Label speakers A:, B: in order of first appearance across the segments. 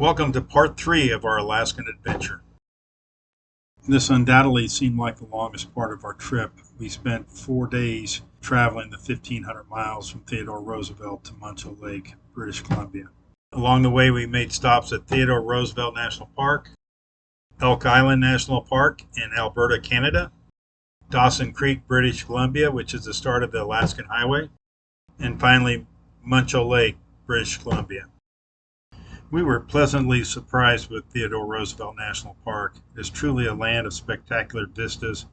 A: Welcome to part 3 of our Alaskan adventure. This undoubtedly seemed like the longest part of our trip. We spent 4 days traveling the 1,500 miles from Theodore, Roosevelt to Muncho Lake, British Columbia. Along the way, we made stops at Theodore Roosevelt National Park, Elk Island National Park in Alberta, Canada, Dawson Creek, British Columbia, which is the start of the Alaskan Highway, and finally, Muncho Lake, British Columbia. We were pleasantly surprised with Theodore Roosevelt National Park. It's truly a land of spectacular vistas,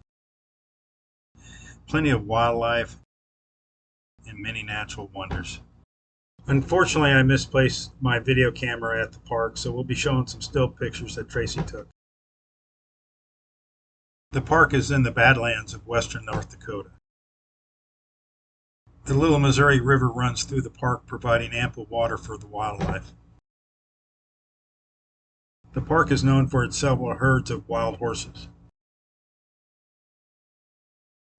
A: plenty of wildlife, and many natural wonders. Unfortunately, I misplaced my video camera at the park, so we'll be showing some still pictures that Tracy took. The park is in the Badlands of western North Dakota. The Little Missouri River runs through the park, providing ample water for the wildlife. The park is known for its several herds of wild horses.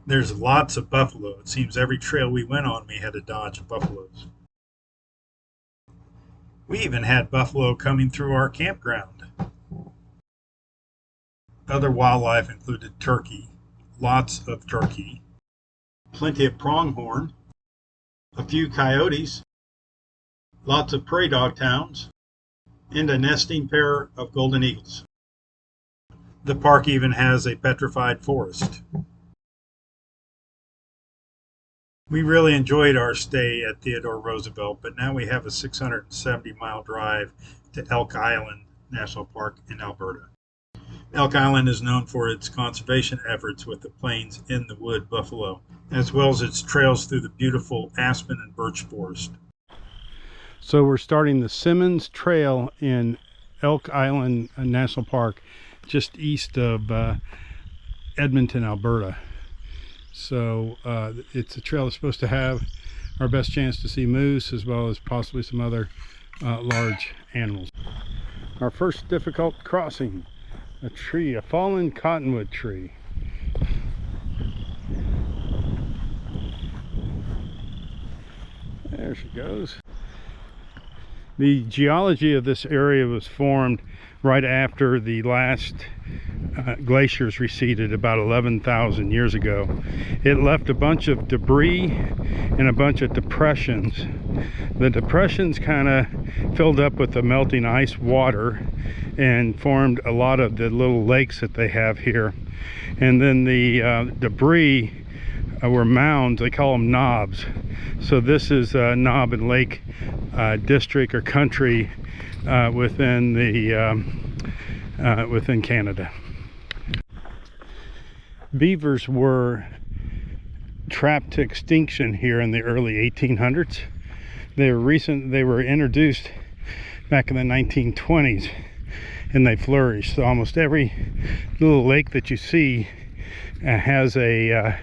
A: There's lots of buffalo. It seems every trail we went on we had to dodge buffaloes. We even had buffalo coming through our campground. Other wildlife included turkey, lots of turkey, plenty of pronghorn, a few coyotes, lots of prairie dog towns, and a nesting pair of golden eagles. The park even has a petrified forest. We really enjoyed our stay at Theodore Roosevelt, but now we have a 670-mile drive to Elk Island National Park in Alberta. Elk Island is known for its conservation efforts with the Plains in the Wood buffalo, as well as its trails through the beautiful aspen and birch forest.
B: So we're starting the Simmons Trail in Elk Island National Park, just east of Edmonton, Alberta. So it's a trail that's supposed to have our best chance to see moose as well as possibly some other large animals. Our first difficult crossing, a fallen cottonwood tree. There she goes. The geology of this area was formed right after the last glaciers receded about 11,000 years ago. It left a bunch of debris and a bunch of depressions. The depressions kind of filled up with the melting ice water and formed a lot of the little lakes that they have here. And then the debris were mounds. They call them knobs. So this is a knob and lake district or country within Canada. Beavers were trapped to extinction here in the early 1800s. They were introduced back in the 1920s, and they flourished. So almost every little lake that you see has a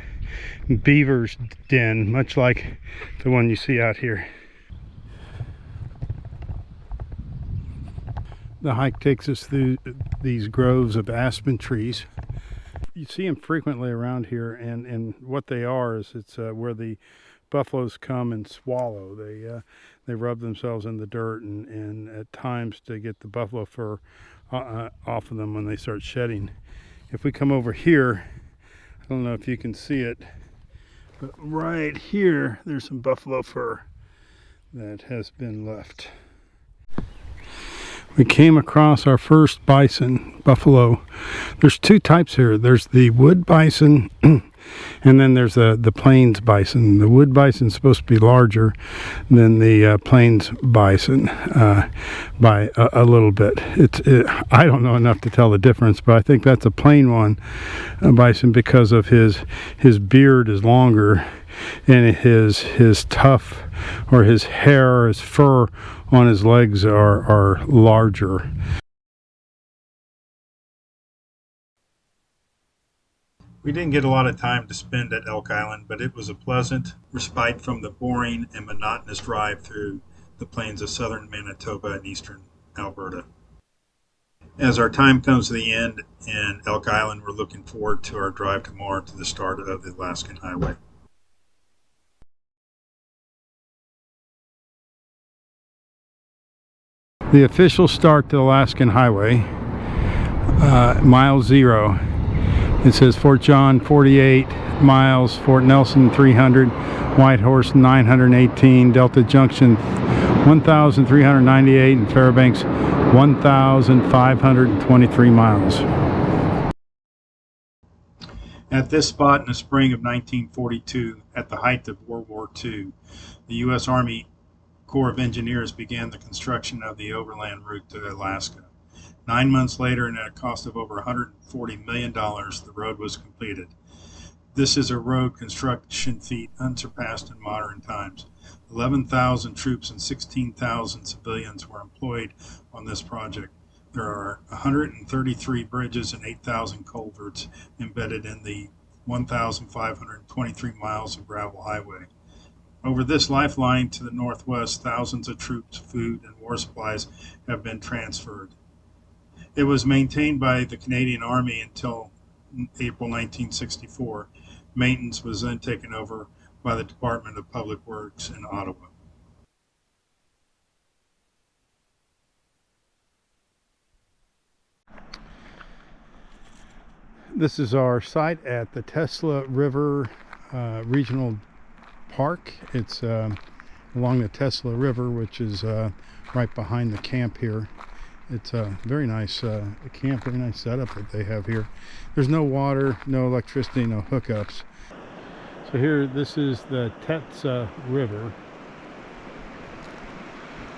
B: beaver's den, much like the one you see out here. The hike takes us through these groves of aspen trees. You see them frequently around here, and what they are is it's where the buffaloes come and swallow. They rub themselves in the dirt and at times to get the buffalo fur off of them when they start shedding. If we come over here, I don't know if you can see it, but right here there's some buffalo fur that has been left. We came across our first bison, buffalo. There's two types here. There's the wood bison and then there's the plains bison. The wood bison is supposed to be larger than the plains bison by a little bit. I don't know enough to tell the difference, but I think that's a plain one bison because of his beard is longer and his tuft or his hair, his fur on his legs are larger.
A: We didn't get a lot of time to spend at Elk Island, but it was a pleasant respite from the boring and monotonous drive through the plains of southern Manitoba and eastern Alberta. As our time comes to the end in Elk Island, we're looking forward to our drive tomorrow to the start of the Alaskan Highway.
B: The official start to the Alaskan Highway, mile 0. It says Fort John 48 miles, Fort Nelson 300, Whitehorse 918, Delta Junction 1,398, and Fairbanks 1,523 miles.
A: At this spot in the spring of 1942, at the height of World War II, the U.S. Army Corps of Engineers began the construction of the overland route to Alaska. 9 months later, and at a cost of over $140 million, the road was completed. This is a road construction feat unsurpassed in modern times. 11,000 troops and 16,000 civilians were employed on this project. There are 133 bridges and 8,000 culverts embedded in the 1,523 miles of gravel highway. Over this lifeline to the northwest, thousands of troops, food, and war supplies have been transferred. It was maintained by the Canadian Army until April 1964. Maintenance was then taken over by the Department of Public Works in Ottawa.
B: This is our site at the Tesla River Regional Park. It's along the Tesla River, which is right behind the camp here. It's a very nice camp, very nice setup that they have here. There's no water, no electricity, no hookups. So here, this is the Tesla River.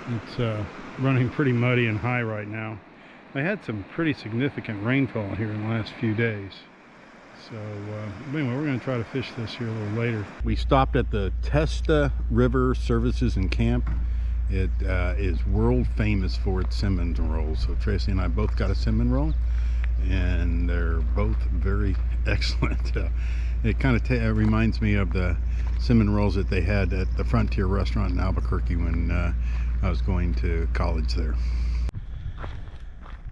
B: It's running pretty muddy and high right now. I had some pretty significant rainfall here in the last few days. So anyway, we're going to try to fish this here a little later. We stopped at the Tesla River Services and Camp. It is world famous for its cinnamon rolls. So Tracy and I both got a cinnamon roll, and they're both very excellent. It kind of reminds me of the cinnamon rolls that they had at the Frontier restaurant in Albuquerque when I was going to college there.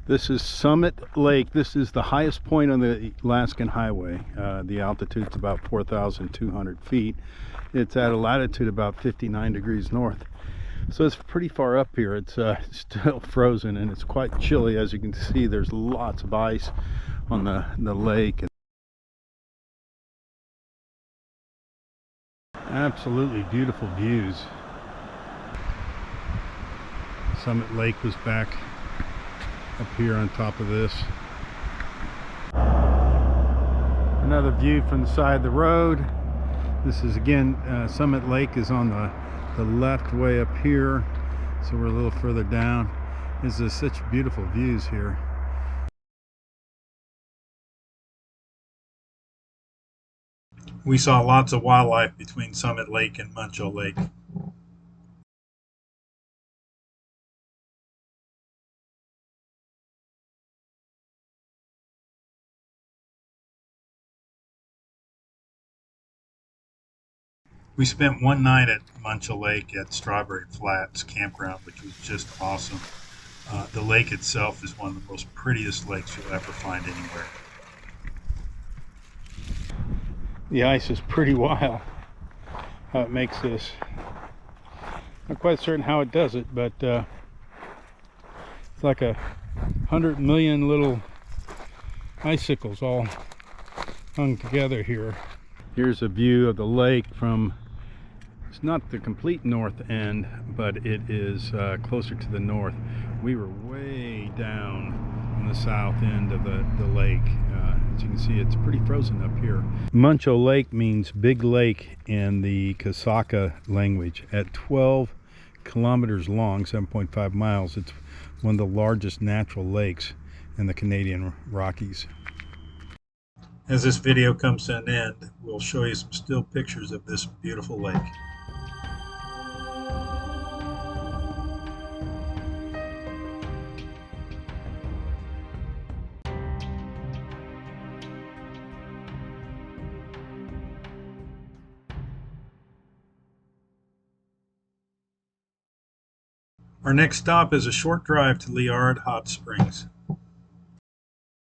B: This is Summit Lake. This is the highest point on the Alaskan Highway. The altitude's about 4,200 feet. It's at a latitude about 59 degrees north. So it's pretty far up here. It's still frozen and it's quite chilly. As you can see, there's lots of ice on the lake. Absolutely beautiful views. Summit Lake was back up here on top of this. Another view from the side of the road. This is again, Summit Lake is on the left way up here, so we're a little further down. This is such beautiful views here.
A: We saw lots of wildlife between Summit Lake and Muncho Lake. We spent one night at Muncho Lake at Strawberry Flats Campground, which was just awesome. The lake itself is one of the most prettiest lakes you'll ever find anywhere.
B: The ice is pretty wild, how it makes this. Not quite certain how it does it, but it's like 100 million little icicles all hung together here. Here's a view of the lake from, it's not the complete north end, but it is closer to the north. We were way down on the south end of the lake. As you can see, it's pretty frozen up here. Muncho Lake means big lake in the Kasaka language. At 12 kilometers long, 7.5 miles, it's one of the largest natural lakes in the Canadian Rockies.
A: As this video comes to an end, we'll show you some still pictures of this beautiful lake. Our next stop is a short drive to Liard Hot Springs.